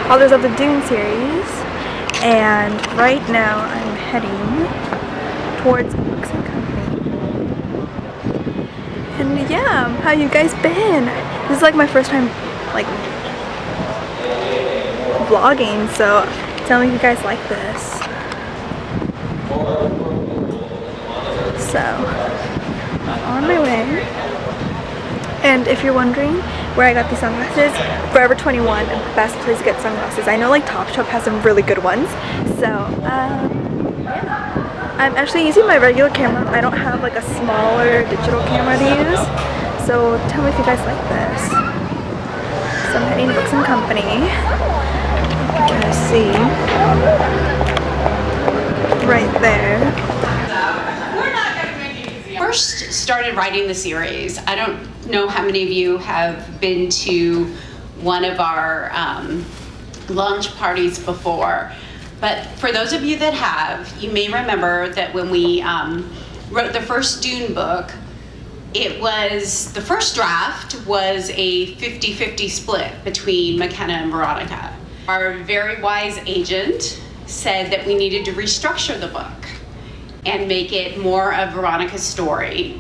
authors of the Doon series, and right now I'm heading towards Books and Company. And yeah, how you guys been? This is like my first time like vlogging, so tell me if you guys like this. So, on my way. And if you're wondering where I got these sunglasses, Forever 21, best place to get sunglasses. I know like Topshop has some really good ones. So, yeah. I'm actually using my regular camera. I don't have like a smaller digital camera to use. So tell me if you guys like this. So I'm heading to Books and Company. You can see right there. First started writing the series. I don't know how many of you have been to one of our launch parties before, but for those of you that have, you may remember that when we wrote the first Doon book, the first draft was a 50-50 split between McKenna and Veronica. Our very wise agent said that we needed to restructure the book and make it more of Veronica's story,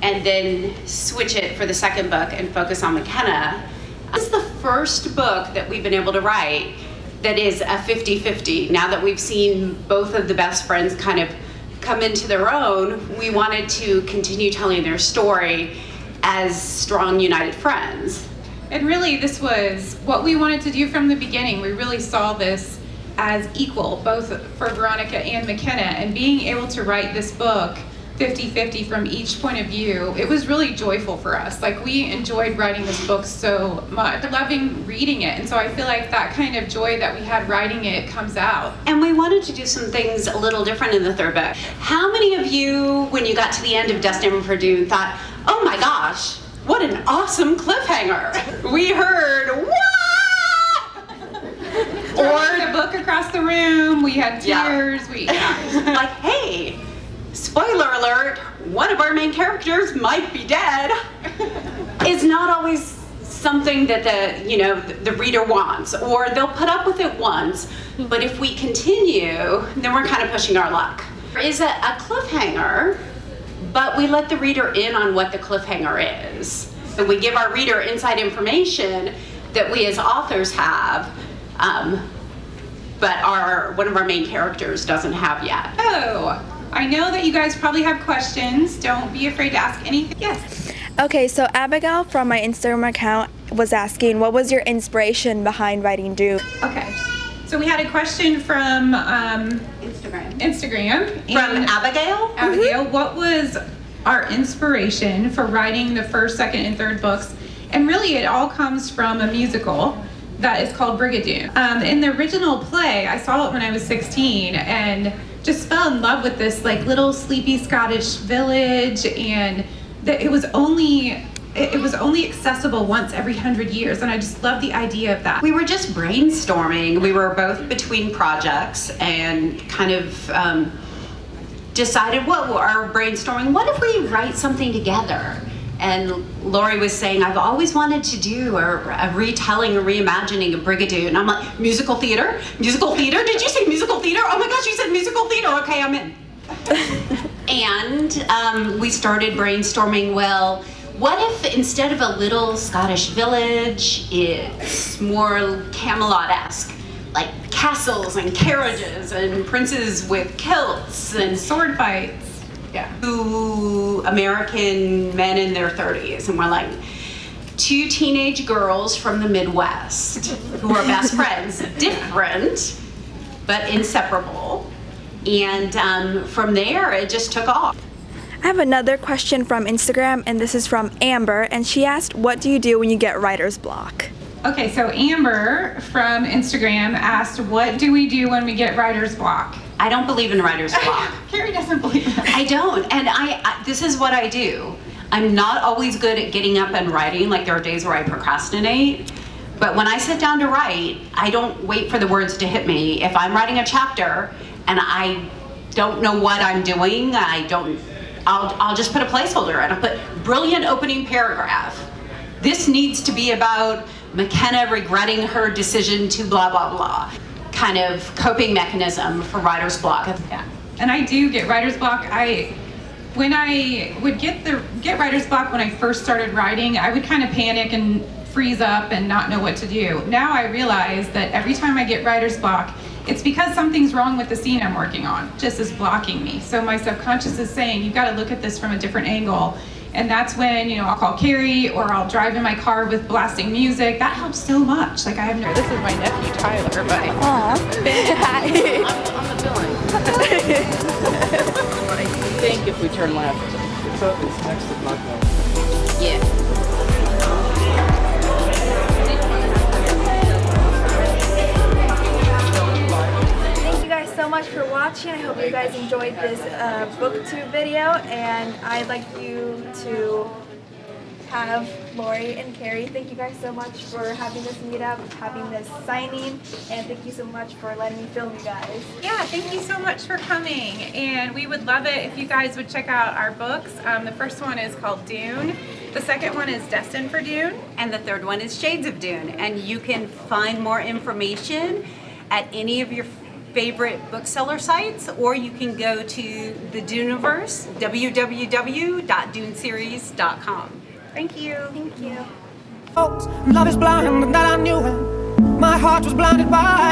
and then switch it for the second book and focus on McKenna. This is the first book that we've been able to write that is a 50-50. Now that we've seen both of the best friends kind of come into their own, we wanted to continue telling their story as strong, united friends. And really, this was what we wanted to do from the beginning. We really saw this as equal, both for Veronica and McKenna, and being able to write this book 50-50 from each point of view, it was really joyful for us. Like, we enjoyed writing this book so much, loving reading it, and so I feel like that kind of joy that we had writing it comes out. And we wanted to do some things a little different in the third book. How many of you, when you got to the end of Destined for Doon, thought, oh my gosh, what an awesome cliffhanger? We heard, what? Or the book across the room, we had tears. Like, hey, spoiler alert, one of our main characters might be dead. It's not always something that the reader wants, or they'll put up with it once, but if we continue, then we're kind of pushing our luck. There is a cliffhanger, but we let the reader in on what the cliffhanger is. And we give our reader inside information that we as authors have, but one of our main characters doesn't have yet. Oh, I know that you guys probably have questions. Don't be afraid to ask anything. Yes. Okay, so Abigail from my Instagram account was asking, what was your inspiration behind writing Doon? Okay, so we had a question from Instagram. From Abigail? Abigail, what was our inspiration for writing the first, second, and third books? And really, it all comes from a musical that is called Brigadoon. In the original play, I saw it when I was 16 and just fell in love with this like little sleepy Scottish village, and that it was only accessible once every 100 years, and I just love the idea of that. We were just brainstorming. We were both between projects and kind of decided what our brainstorming, what if we write something together? And Lorie was saying, I've always wanted to do a retelling, a reimagining of Brigadoon. And I'm like, musical theater? Musical theater? Did you say musical theater? Oh my gosh, you said musical theater. Okay, I'm in. And we started brainstorming, well, what if instead of a little Scottish village, it's more Camelot-esque? Like castles and carriages and princes with kilts and Sword fights. Yeah. Two American men in their 30s, and we're like, two teenage girls from the Midwest who are best friends, different but inseparable, and from there it just took off. I have another question from Instagram, and this is from Amber, and she asked, what do you do when you get writer's block? Okay, so Amber from Instagram asked, what do we do when we get writer's block? I don't believe in writer's block. Carey doesn't believe that. I don't, and this is what I do. I'm not always good at getting up and writing, like there are days where I procrastinate, but when I sit down to write, I don't wait for the words to hit me. If I'm writing a chapter and I don't know what I'm doing, I'll just put a placeholder and I'll put brilliant opening paragraph. This needs to be about McKenna regretting her decision to blah, blah, blah. Kind of coping mechanism for writer's block. Yeah. And I do get writer's block. When I would get writer's block when I first started writing, I would kind of panic and freeze up and not know what to do. Now I realize that every time I get writer's block, it's because something's wrong with the scene I'm working on, just is blocking me. So my subconscious is saying, you've got to look at this from a different angle. And that's when, I'll call Carey, or I'll drive in my car with blasting music. That helps so much. Like, I have no, this is my nephew Tyler, but Aww. I'm the villain. I think if we turn left. It's next to Bucknell. Yeah. Thank you guys so much for watching. I hope you guys enjoyed this booktube video, and I'd like you to have Lorie and Carey. Thank you guys so much for having this meetup, having this signing, and thank you so much for letting me film you guys. yeah, thank you so much for coming. And we would love it if you guys would check out our books. The first one is called Doon. The second one is Destined for Doon. And the third one is Shades of Doon. And you can find more information at any of your favorite bookseller sites, or you can go to the Dooniverse, www.doonseries.com. Thank you. Thank you. Folks, love is blind, and that I knew it. My heart was blinded by